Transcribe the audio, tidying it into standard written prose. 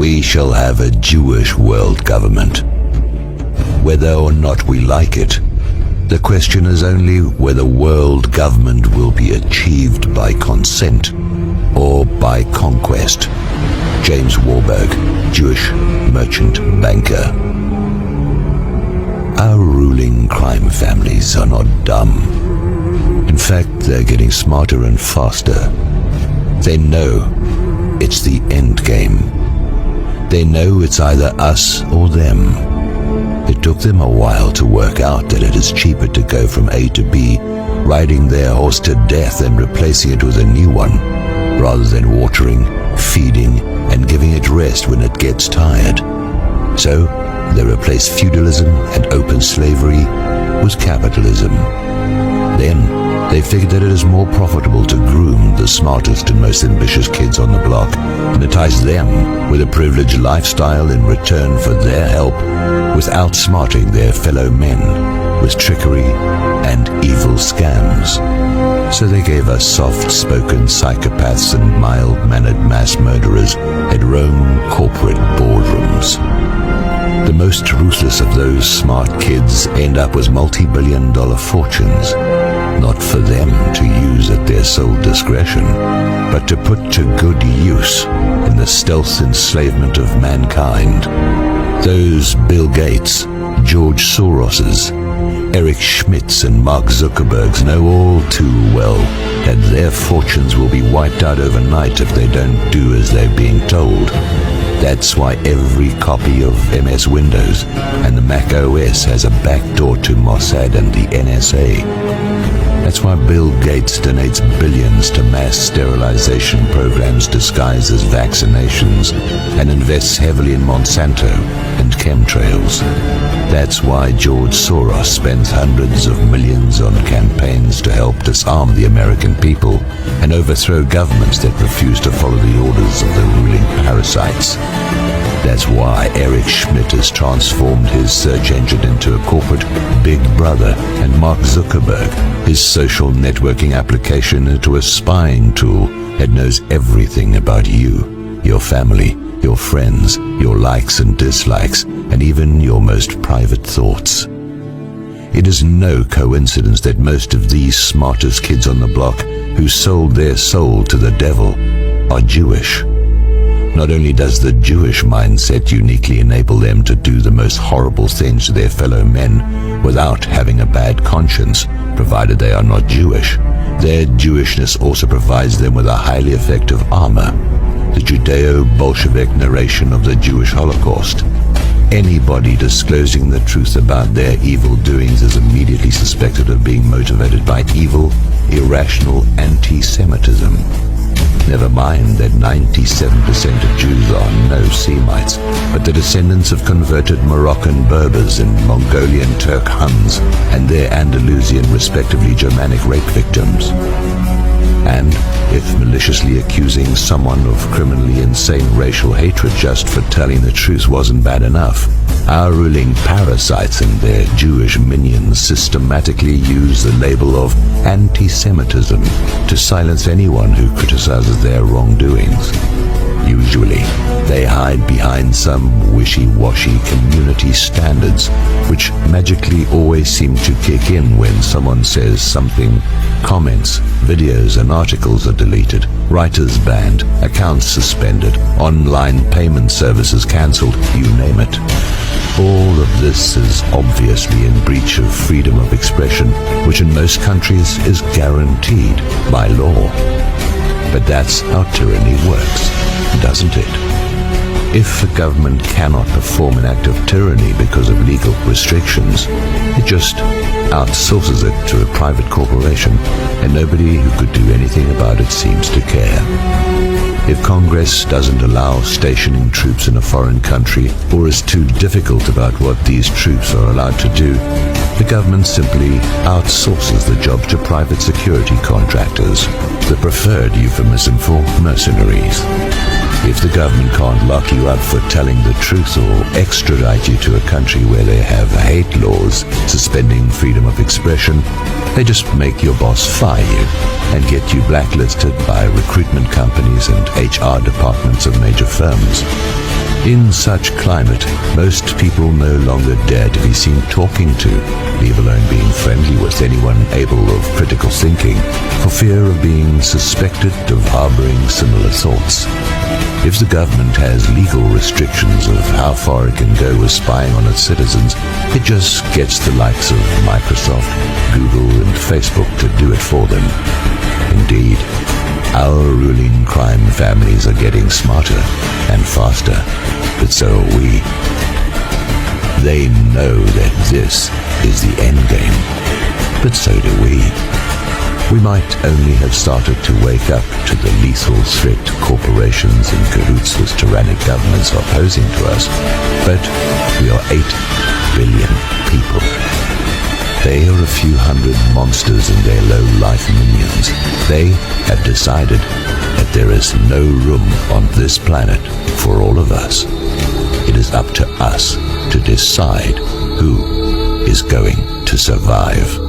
We shall have a Jewish world government. Whether or not we like it, the question is only whether world government will be achieved by consent or by conquest. James Warburg, Jewish merchant banker. Our ruling crime families are not dumb. In fact, they're getting smarter and faster. They know it's the end game. They know it's either us or them. It took them a while to work out that it is cheaper to go from A to B, riding their horse to death and replacing it with a new one, rather than watering, feeding, and giving it rest when it gets tired. So, they replaced feudalism and open slavery with capitalism. Then, they figured that it is more profitable to groom the smartest and most ambitious kids on the block and entice them with a privileged lifestyle in return for their help with outsmarting their fellow men with trickery and evil scams. So they gave us soft-spoken psychopaths and mild-mannered mass murderers at Rome corporate boardrooms. The most ruthless of those smart kids end up with multi-billion-dollar fortunes, not for them to use at their sole discretion, but to put to good use in the stealth enslavement of mankind. Those Bill Gates, George Soroses, Eric Schmidts and Mark Zuckerbergs know all too well that their fortunes will be wiped out overnight if they don't do as they're being told. That's why every copy of MS Windows and the Mac OS has a backdoor to Mossad and the NSA. That's why Bill Gates donates billions to mass sterilization programs disguised as vaccinations and invests heavily in Monsanto and chemtrails. That's why George Soros spends hundreds of millions on campaigns to help disarm the American people and overthrow governments that refuse to follow the orders of the ruling parasites. That's why Eric Schmidt has transformed his search engine into a corporate Big Brother and Mark Zuckerberg his social networking application into a spying tool that knows everything about you, your family, your friends, your likes and dislikes, and even your most private thoughts. It is no coincidence that most of these smartest kids on the block who sold their soul to the devil are Jewish. Not only does the Jewish mindset uniquely enable them to do the most horrible things to their fellow men without having a bad conscience, provided they are not Jewish, their Jewishness also provides them with a highly effective armor, the Judeo-Bolshevik narration of the Jewish Holocaust. Anybody disclosing the truth about their evil doings is immediately suspected of being motivated by evil, irrational anti-Semitism. Never mind that 97% of Jews are no Semites, but the descendants of converted Moroccan Berbers and Mongolian Turk Huns and their Andalusian, respectively Germanic rape victims. And if maliciously accusing someone of criminally insane racial hatred just for telling the truth wasn't bad enough, our ruling parasites and their Jewish minions systematically use the label of anti-Semitism to silence anyone who criticizes their wrongdoings. Usually, they hide behind some wishy-washy community standards, which magically always seem to kick in when someone says something. Comments, videos, and articles are deleted, writers banned, accounts suspended, online payment services cancelled, you name it. All of this is obviously in breach of freedom of expression, which in most countries is guaranteed by law. But that's how tyranny works, doesn't it? If a government cannot perform an act of tyranny because of legal restrictions, it just outsources it to a private corporation, and nobody who could do anything about it seems to care. If Congress doesn't allow stationing troops in a foreign country, or is too difficult about what these troops are allowed to do, the government simply outsources the job to private security contractors, the preferred euphemism for mercenaries. If the government can't lock you up for telling the truth or extradite you to a country where they have hate laws suspending freedom of expression, they just make your boss fire you and get you blacklisted by recruitment companies and HR departments of major firms. In such climate, most people no longer dare to be seen talking to, leave alone being friendly with anyone able of critical thinking, for fear of being suspected of harboring similar thoughts. If the government has legal restrictions of how far it can go with spying on its citizens, it just gets the likes of Microsoft, Google, and Facebook to do it for them. Indeed, our ruling crime families are getting smarter and faster, but so are we. They know that this is the end game, but so do we. We might only have started to wake up to the lethal threat corporations in cahoots with tyrannic governments are posing to us, but we are 8 billion people. They are a few hundred monsters and their low-life minions. They have decided that there is no room on this planet for all of us. It is up to us to decide who is going to survive.